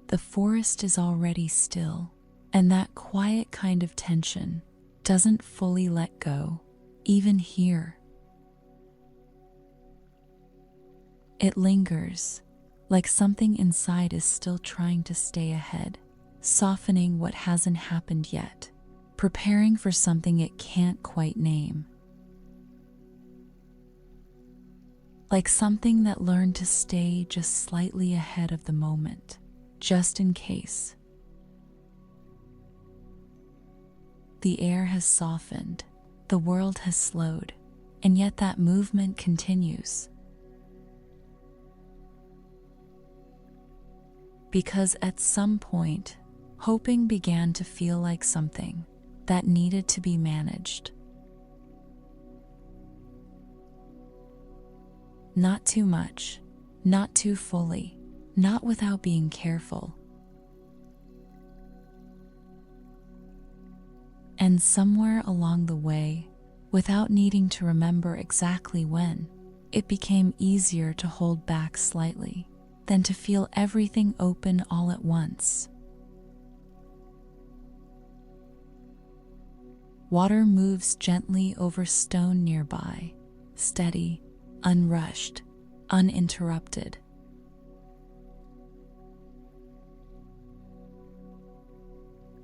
The forest is already still, and that quiet kind of tension doesn't fully let go, even here. It lingers, like something inside is still trying to stay ahead, softening what hasn't happened yet, preparing for something it can't quite name. Like something that learned to stay just slightly ahead of the moment, just in case. The air has softened, the world has slowed, and yet that movement continues. Because at some point, hoping began to feel like something that needed to be managed. Not too much, not too fully, not without being careful. And somewhere along the way, without needing to remember exactly when, it became easier to hold back slightly than to feel everything open all at once. Water moves gently over stone nearby, steady, unrushed, uninterrupted.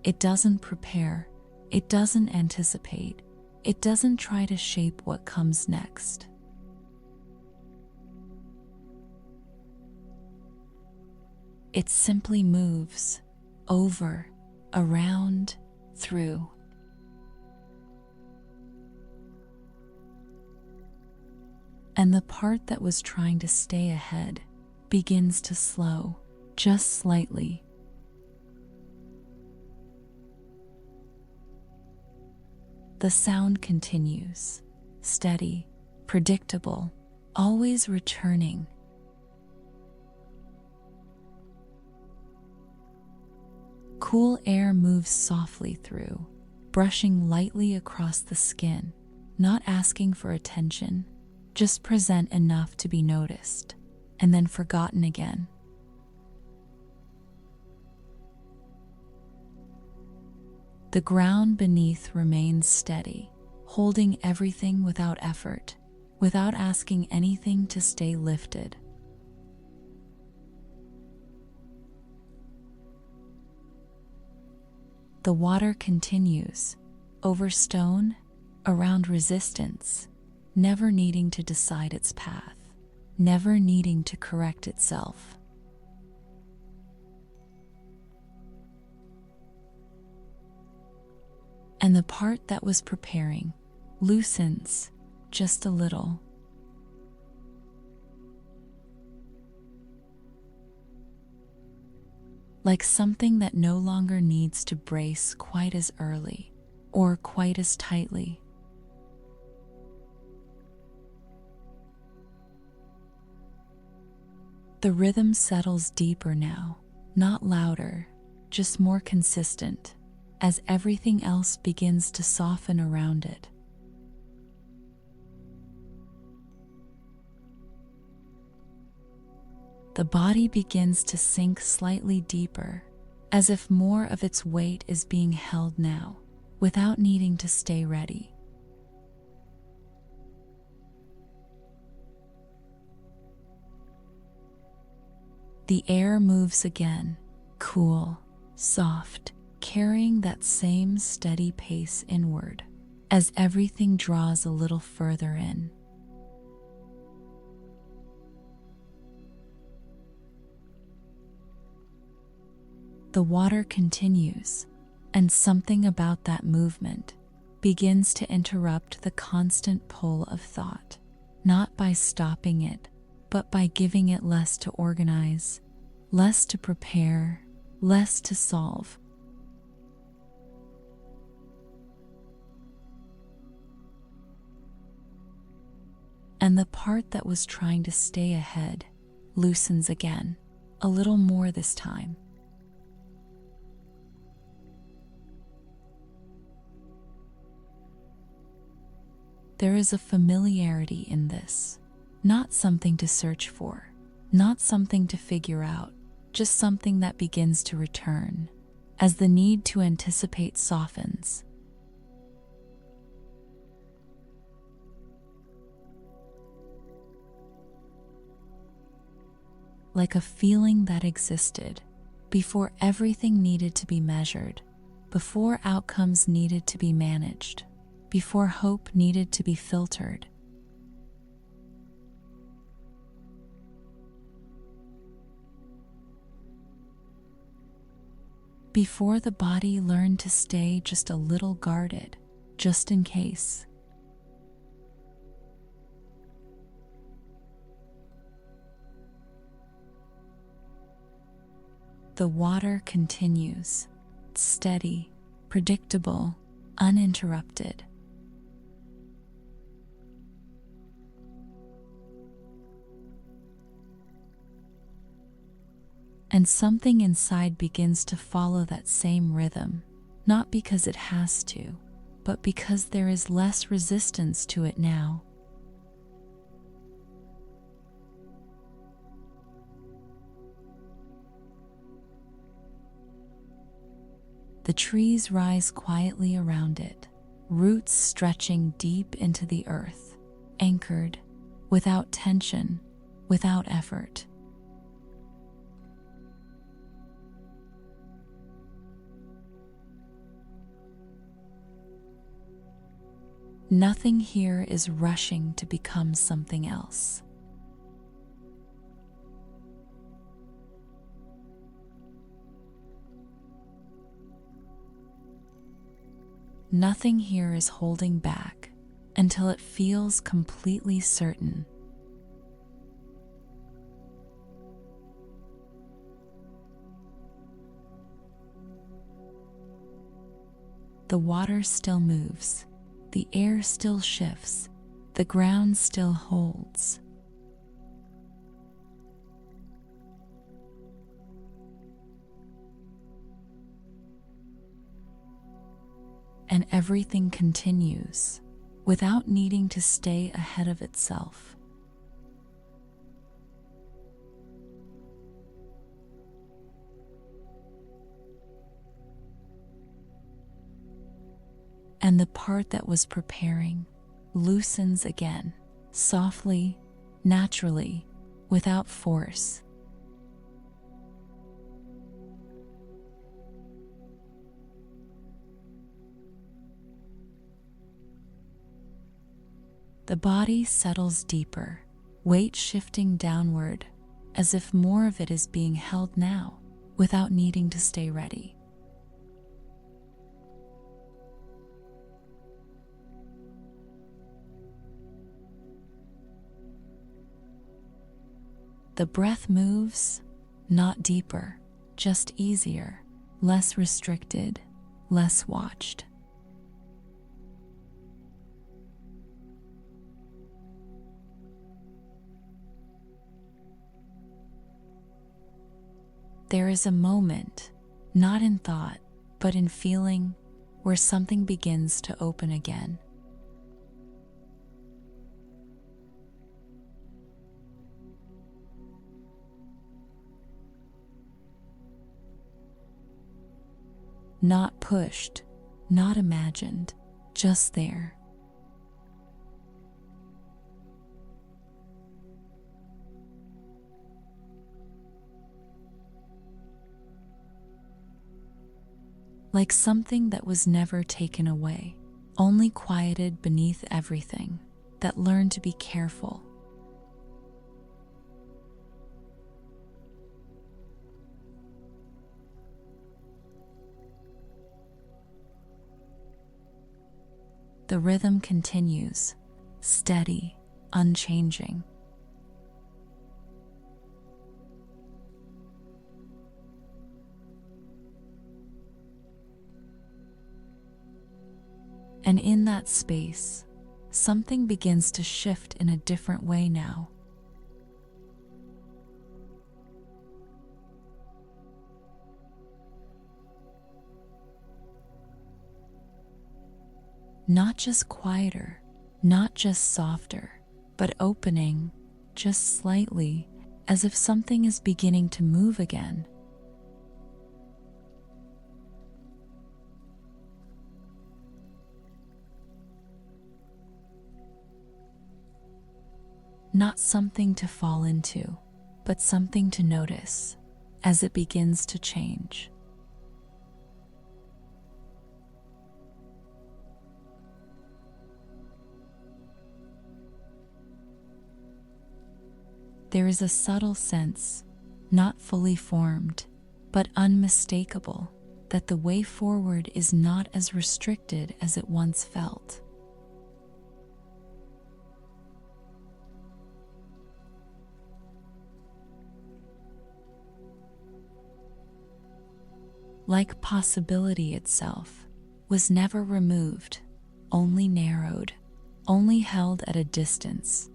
It doesn't prepare, it doesn't anticipate, it doesn't try to shape what comes next. It simply moves, over, around, through. And the part that was trying to stay ahead begins to slow, just slightly. The sound continues, steady, predictable, always returning. Cool air moves softly through, brushing lightly across the skin, not asking for attention, just present enough to be noticed, and then forgotten again. The ground beneath remains steady, holding everything without effort, without asking anything to stay lifted. The water continues, over stone, around resistance, never needing to decide its path, never needing to correct itself. And the part that was preparing loosens just a little. Like something that no longer needs to brace quite as early or quite as tightly. The rhythm settles deeper now, not louder, just more consistent, as everything else begins to soften around it. The body begins to sink slightly deeper, as if more of its weight is being held now, without needing to stay ready. The air moves again, cool, soft, carrying that same steady pace inward, as everything draws a little further in. The water continues, and something about that movement begins to interrupt the constant pull of thought, not by stopping it, but by giving it less to organize, less to prepare, less to solve. And the part that was trying to stay ahead loosens again, a little more this time. There is a familiarity in this, not something to search for, not something to figure out, just something that begins to return as the need to anticipate softens. Like a feeling that existed before everything needed to be measured, before outcomes needed to be managed, before hope needed to be filtered. Before the body learned to stay just a little guarded, just in case. The water continues, steady, predictable, uninterrupted. And something inside begins to follow that same rhythm, not because it has to, but because there is less resistance to it now. The trees rise quietly around it, roots stretching deep into the earth, anchored, without tension, without effort. Nothing here is rushing to become something else. Nothing here is holding back until it feels completely certain. The water still moves, the air still shifts, the ground still holds. And everything continues without needing to stay ahead of itself. And the part that was preparing loosens again, softly, naturally, without force. The body settles deeper, weight shifting downward, as if more of it is being held now, without needing to stay ready. The breath moves, not deeper, just easier, less restricted, less watched. There is a moment, not in thought, but in feeling, where something begins to open again. Not pushed, not imagined, just there. Like something that was never taken away, only quieted beneath everything, that learned to be careful. The rhythm continues, steady, unchanging. And in that space, something begins to shift in a different way now. Not just quieter, not just softer, but opening just slightly, as if something is beginning to move again. Not something to fall into, but something to notice as it begins to change. There is a subtle sense, not fully formed, but unmistakable, that the way forward is not as restricted as it once felt. Like possibility itself was never removed, only narrowed, only held at a distance.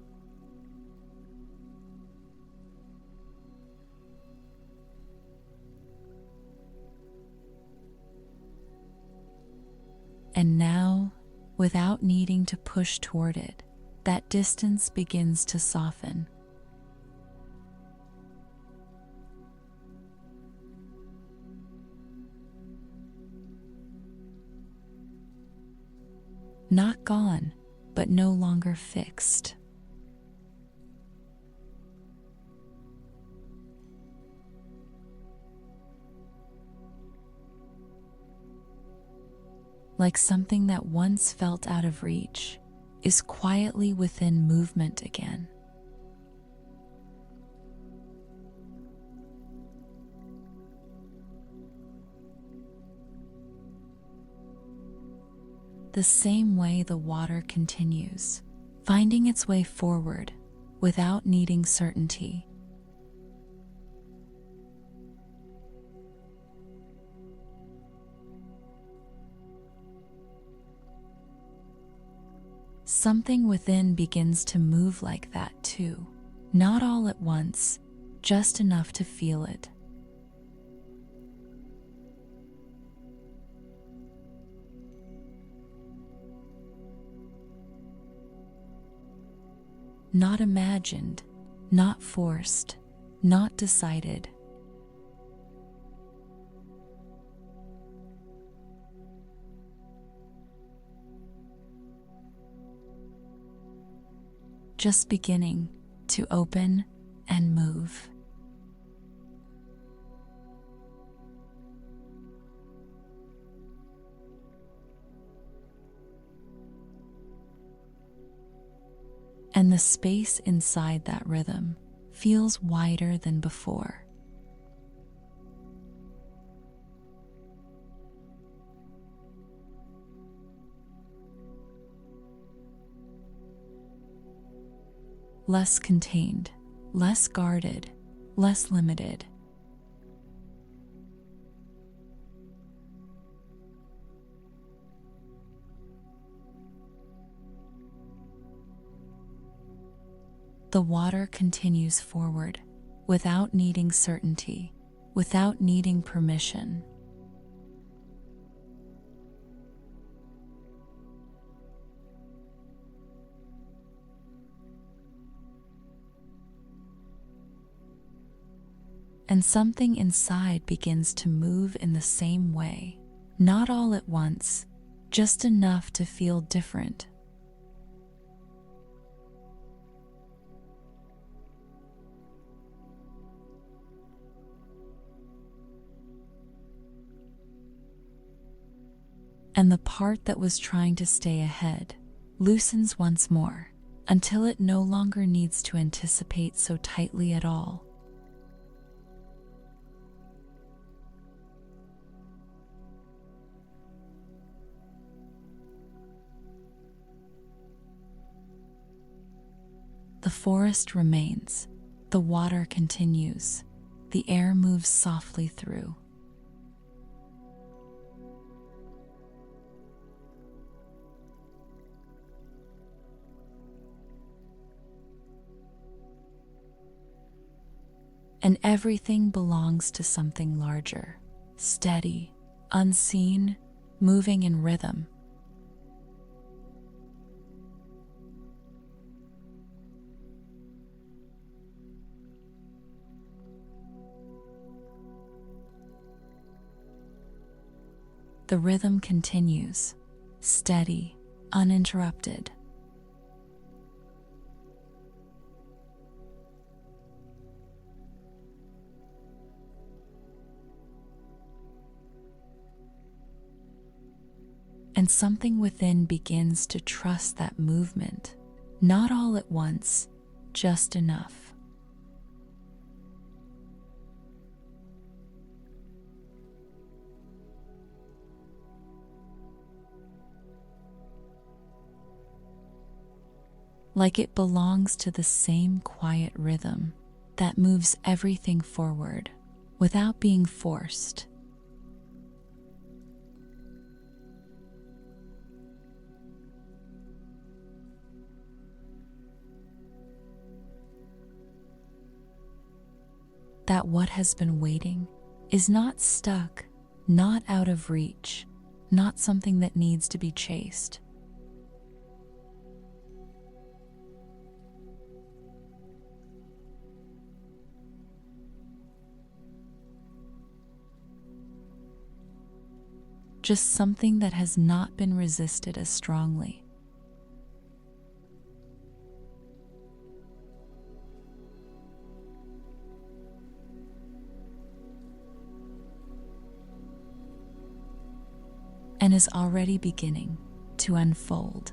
And now, without needing to push toward it, that distance begins to soften. Not gone, but no longer fixed. Like something that once felt out of reach is quietly within movement again. The same way the water continues, finding its way forward without needing certainty. Something within begins to move like that too, not all at once, just enough to feel it. Not imagined, not forced, not decided. Just beginning to open and move. And the space inside that rhythm feels wider than before. Less contained, less guarded, less limited. The water continues forward without needing certainty, without needing permission. And something inside begins to move in the same way, not all at once, just enough to feel different. And the part that was trying to stay ahead loosens once more, until it no longer needs to anticipate so tightly at all. The forest remains, the water continues, the air moves softly through. And everything belongs to something larger, steady, unseen, moving in rhythm. The rhythm continues, steady, uninterrupted. And something within begins to trust that movement, not all at once, just enough. Like it belongs to the same quiet rhythm that moves everything forward without being forced. That what has been waiting is not stuck, not out of reach, not something that needs to be chased. Just something that has not been resisted as strongly. And is already beginning to unfold.